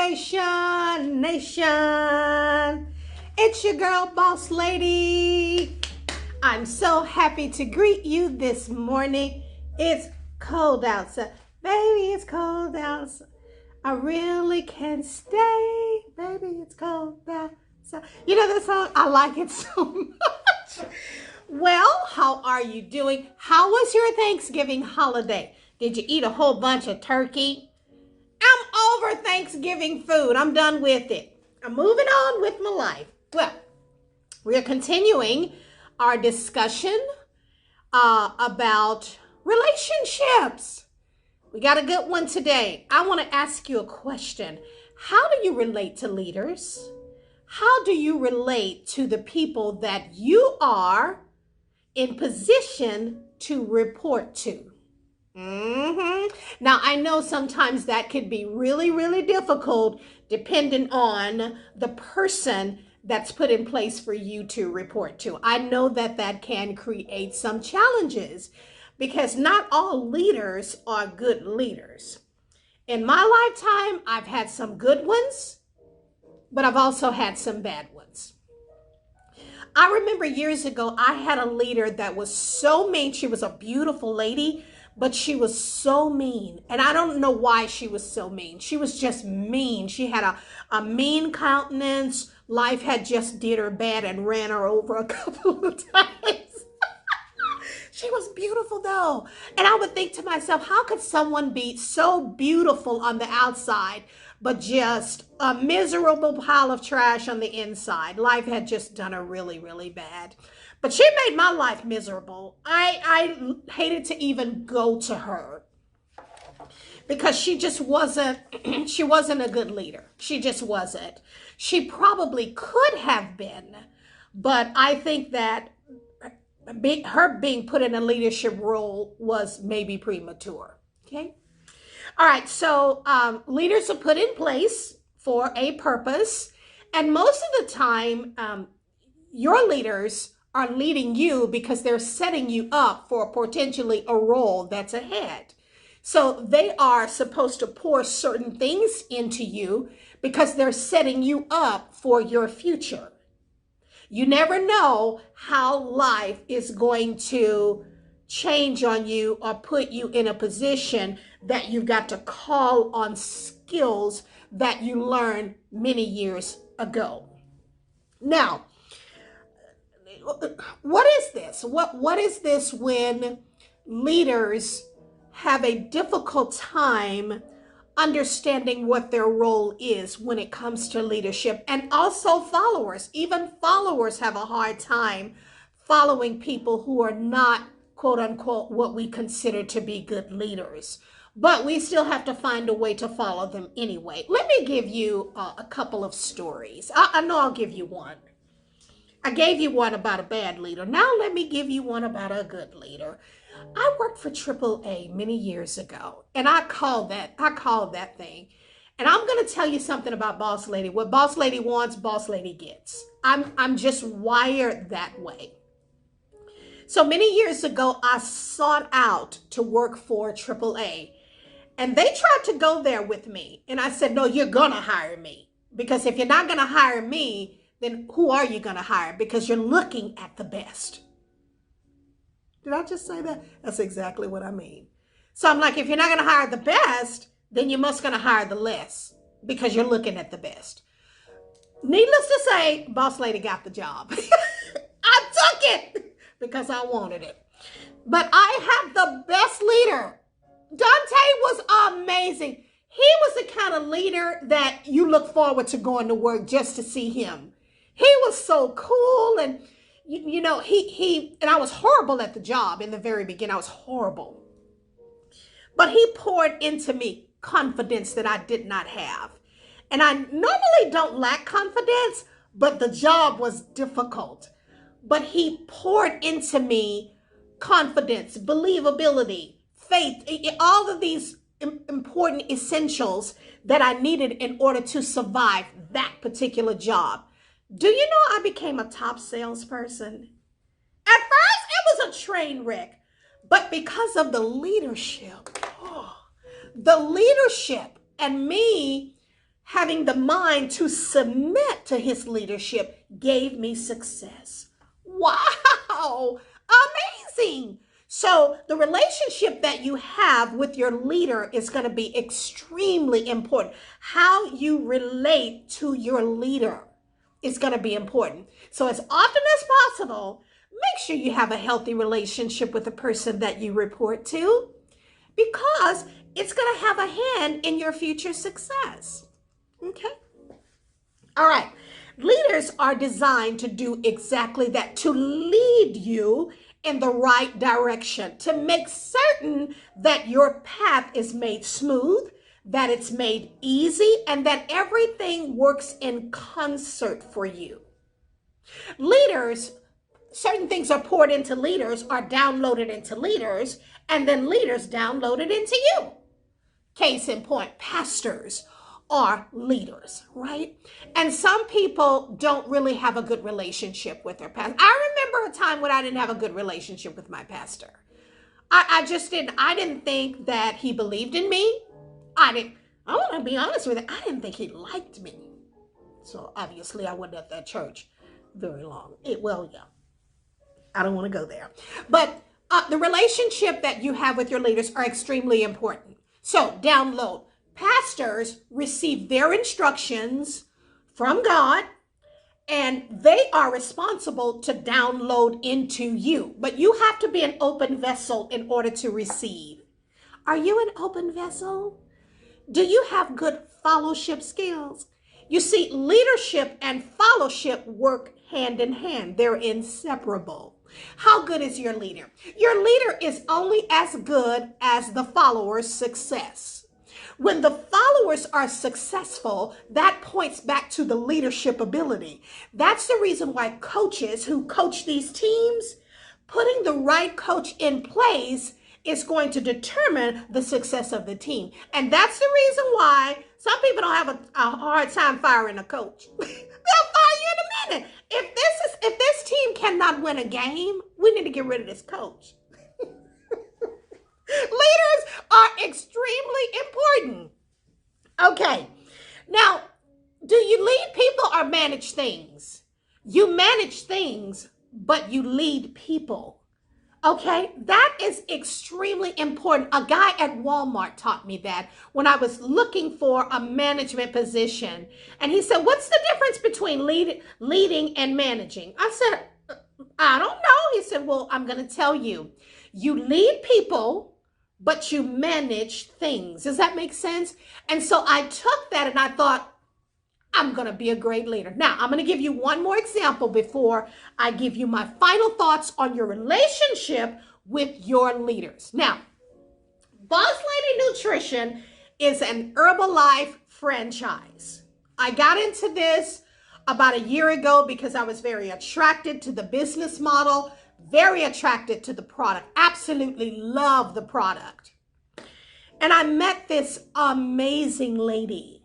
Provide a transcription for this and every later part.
Motivation Nation. It's your girl, Boss Lady. I'm so happy to greet you this morning. It's cold outside. Baby, it's cold outside. I really can't stay. Baby, it's cold outside. You know that song? I like it so much. Well, how are you doing? How was your Thanksgiving holiday? Did you eat a whole bunch of turkey? I'm over Thanksgiving food. I'm done with it. I'm moving on with my life. Well, we are continuing our discussion about relationships. We got a good one today. I want to ask you a question. How do you relate to leaders? How do you relate to the people that you are in position to report to? Now, I know sometimes that could be really, really difficult depending on the person that's put in place for you to report to. I know that that can create some challenges because not all leaders are good leaders. In my lifetime, I've had some good ones, but I've also had some bad ones. I remember years ago, I had a leader that was so mean. She was a beautiful lady, but she was so mean. And I don't know why she was so mean. She was just mean. She had a mean countenance. Life had just did her bad and ran her over a couple of times. She was beautiful though. And I would think to myself, how could someone be so beautiful on the outside, but just a miserable pile of trash on the inside? Life had just done her really, really bad. But she made my life miserable. I hated to even go to her because she just wasn't, she wasn't a good leader. She just wasn't. She probably could have been, but I think that her being put in a leadership role was maybe premature. Okay. All right. So leaders are put in place for a purpose. And most of the time, your leaders are leading you because they're setting you up for potentially a role that's ahead. So they are supposed to pour certain things into you because they're setting you up for your future. You never know how life is going to change on you or put you in a position that you've got to call on skills that you learned many years ago. Now, what is this? What is this when leaders have a difficult time understanding what their role is when it comes to leadership? And also followers. Even followers have a hard time following people who are not, quote unquote, what we consider to be good leaders. But we still have to find a way to follow them anyway. Let me give you a couple of stories. I know I'll give you one. I gave you one about a bad leader. Now let me give you one about a good leader. I worked for AAA many years ago, and I called that thing. And I'm going to tell you something about Boss Lady. What Boss Lady wants, Boss Lady gets. I'm just wired that way. So many years ago, I sought out to work for AAA, and they tried to go there with me. And I said, no, you're going to hire me, because if you're not going to hire me, then who are you going to hire? Because you're looking at the best. Did I just say that? That's exactly what I mean. So I'm like, if you're not going to hire the best, then you must going to hire the less because you're looking at the best. Needless to say, Boss Lady got the job. I took it because I wanted it. But I have the best leader. Dante was amazing. He was the kind of leader that you look forward to going to work just to see him. He was so cool, and you know, and I was horrible at the job in the very beginning. I was horrible. But he poured into me confidence that I did not have. And I normally don't lack confidence, but the job was difficult. But he poured into me confidence, believability, faith, all of these important essentials that I needed in order to survive that particular job. Do you know I became a top salesperson? At first, it was a train wreck, but because of the leadership and me having the mind to submit to his leadership gave me success. Wow, amazing. So the relationship that you have with your leader is going to be extremely important. How you relate to your leader is going to be important. So as often as possible, make sure you have a healthy relationship with the person that you report to, because it's going to have a hand in your future success. Okay? All right. Leaders are designed to do exactly that, to lead you in the right direction, to make certain that your path is made smooth, that it's made easy, and that everything works in concert for you. Leaders, certain things are poured into leaders, are downloaded into leaders, and then leaders downloaded into you. Case in point, pastors are leaders, right? And some people don't really have a good relationship with their pastor. I remember a time when I didn't have a good relationship with my pastor. I just didn't. I didn't think that he believed in me. I want to be honest with you. I didn't think he liked me. So obviously I wasn't at that church very long. I don't want to go there. But the relationship that you have with your leaders are extremely important. So download. Pastors receive their instructions from God, and they are responsible to download into you. But you have to be an open vessel in order to receive. Are you an open vessel? Do you have good fellowship skills? You see, leadership and fellowship work hand in hand. They're inseparable. How good is your leader? Your leader is only as good as the follower's success. When the followers are successful, that points back to the leadership ability. That's the reason why coaches who coach these teams, putting the right coach in place is going to determine the success of the team. And that's the reason why some people don't have a hard time firing a coach. They'll fire you in a minute. If this team cannot win a game, we need to get rid of this coach. Leaders are extremely important. Okay. Now, do you lead people or manage things? You manage things, but you lead people. Okay, that is extremely important. A guy at Walmart taught me that when I was looking for a management position. And he said, what's the difference between leading and managing? I said, I don't know. He said, well, I'm going to tell you. You lead people, but you manage things. Does that make sense? And so I took that and I thought, I'm going to be a great leader. Now, I'm going to give you one more example before I give you my final thoughts on your relationship with your leaders. Now, Boss Lady Nutrition is an Herbalife franchise. I got into this about a year ago because I was very attracted to the business model, very attracted to the product, absolutely love the product. And I met this amazing lady.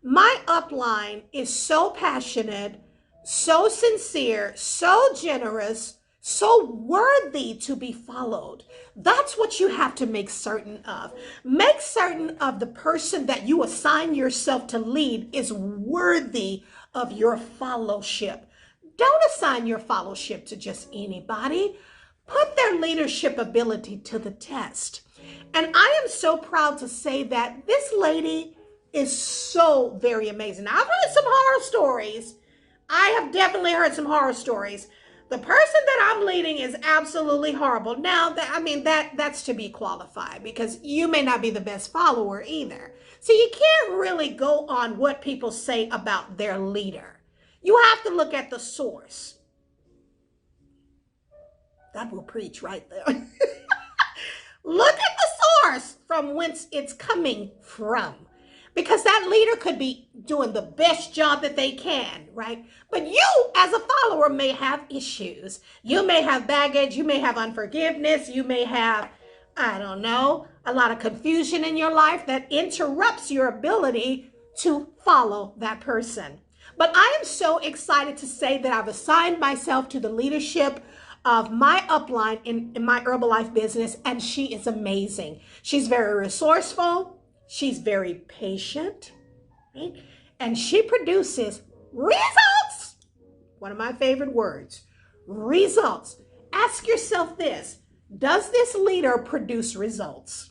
My upline is so passionate, so sincere, so generous, so worthy to be followed. That's what you have to make certain of. Make certain of the person that you assign yourself to lead is worthy of your fellowship. Don't assign your fellowship to just anybody. Put their leadership ability to the test. And I am so proud to say that this lady is so very amazing. Now, I've heard some horror stories. I have definitely heard some horror stories. The person that I'm leading is absolutely horrible. Now, that's to be qualified because you may not be the best follower either. So you can't really go on what people say about their leader. You have to look at the source. That will preach right there. Look at the source from whence it's coming from. Because that leader could be doing the best job that they can, right? But you, as a follower, may have issues. You may have baggage. You may have unforgiveness. You may have, I don't know, a lot of confusion in your life that interrupts your ability to follow that person. But I am so excited to say that I've assigned myself to the leadership of my upline in my Herbalife business, and she is amazing. She's very resourceful. She's very patient, right? and she produces results. One of my favorite words, results. Ask yourself this: does this leader produce results?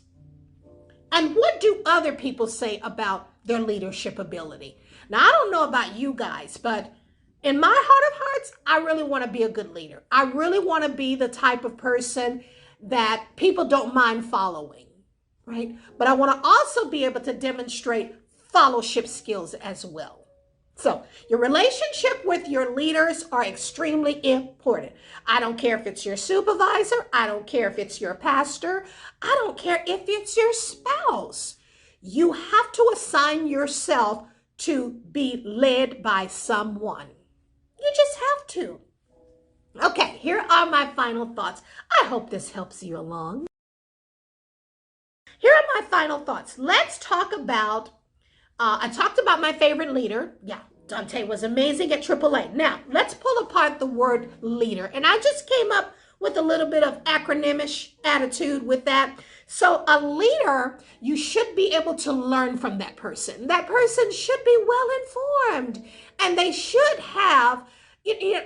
And what do other people say about their leadership ability? Now, I don't know about you guys, but in my heart of hearts, I really want to be a good leader. I really want to be the type of person that people don't mind following, right? But I want to also be able to demonstrate fellowship skills as well. So your relationship with your leaders are extremely important. I don't care if it's your supervisor. I don't care if it's your pastor. I don't care if it's your spouse. You have to assign yourself to be led by someone. You just have to. Okay, here are my final thoughts. I hope this helps you along. Here are my final thoughts. Let's talk about I talked about my favorite leader. Yeah, Dante was amazing at AAA. Now, let's pull apart the word leader. And I just came up with a little bit of acronymish attitude with that. So a leader, you should be able to learn from that person. That person should be well informed, and they should have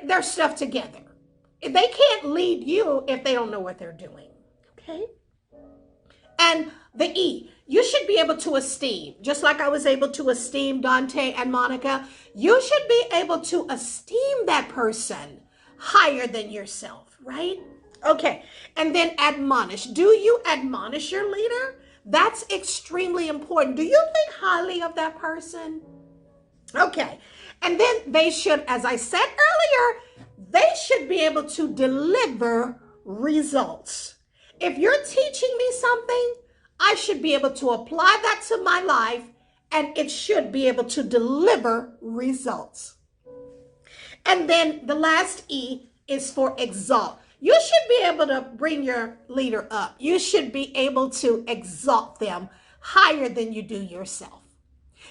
their stuff together. They can't lead you if they don't know what they're doing. Okay? And the E, you should be able to esteem, just like I was able to esteem Dante and Monica. You should be able to esteem that person higher than yourself, right? Okay, and then admonish. Do you admonish your leader? That's extremely important. Do you think highly of that person? Okay, and then they should, as I said earlier, they should be able to deliver results. If you're teaching me something, I should be able to apply that to my life, and it should be able to deliver results. And then the last E is for exalt. You should be able to bring your leader up. You should be able to exalt them higher than you do yourself.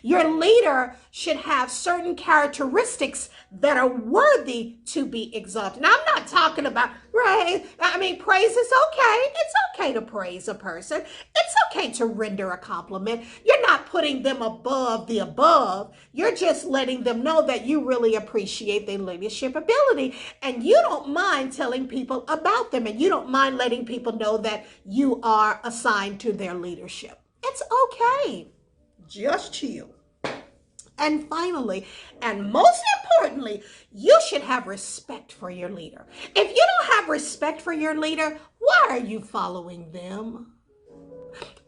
Your leader should have certain characteristics that are worthy to be exalted. Now, I'm not talking about, right? I mean, praise is okay. It's okay to praise a person. It's okay to render a compliment. You're not putting them above the above. You're just letting them know that you really appreciate their leadership ability, and you don't mind telling people about them, and you don't mind letting people know that you are assigned to their leadership. It's okay. Just chill. And finally, and most importantly, you should have respect for your leader. If you don't have respect for your leader, why are you following them?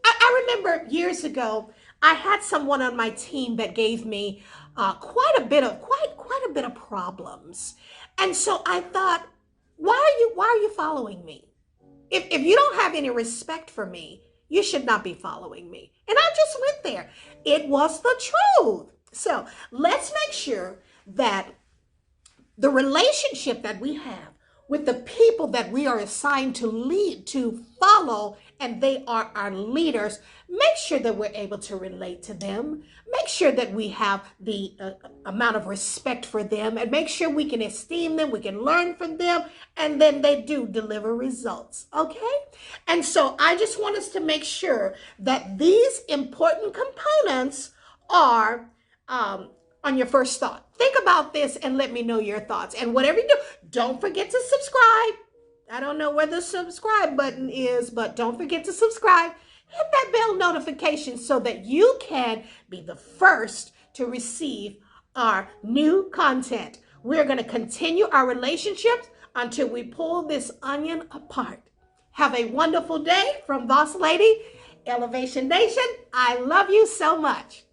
I remember years ago, I had someone on my team that gave me quite a bit of problems. And so I thought, why are you following me? If you don't have any respect for me, you should not be following me. And I just went there. It was the truth. So let's make sure that the relationship that we have with the people that we are assigned to lead, to follow, and they are our leaders, make sure that we're able to relate to them. Make sure that we have the amount of respect for them, and make sure we can esteem them, we can learn from them, and then they do deliver results, okay? And so I just want us to make sure that these important components are on your first thought. Think about this and let me know your thoughts. And whatever you do, don't forget to subscribe. I don't know where the subscribe button is, but don't forget to subscribe. Hit that bell notification so that you can be the first to receive our new content. We're going to continue our relationships until we pull this onion apart. Have a wonderful day from Boss Lady, Elevation Nation. I love you so much.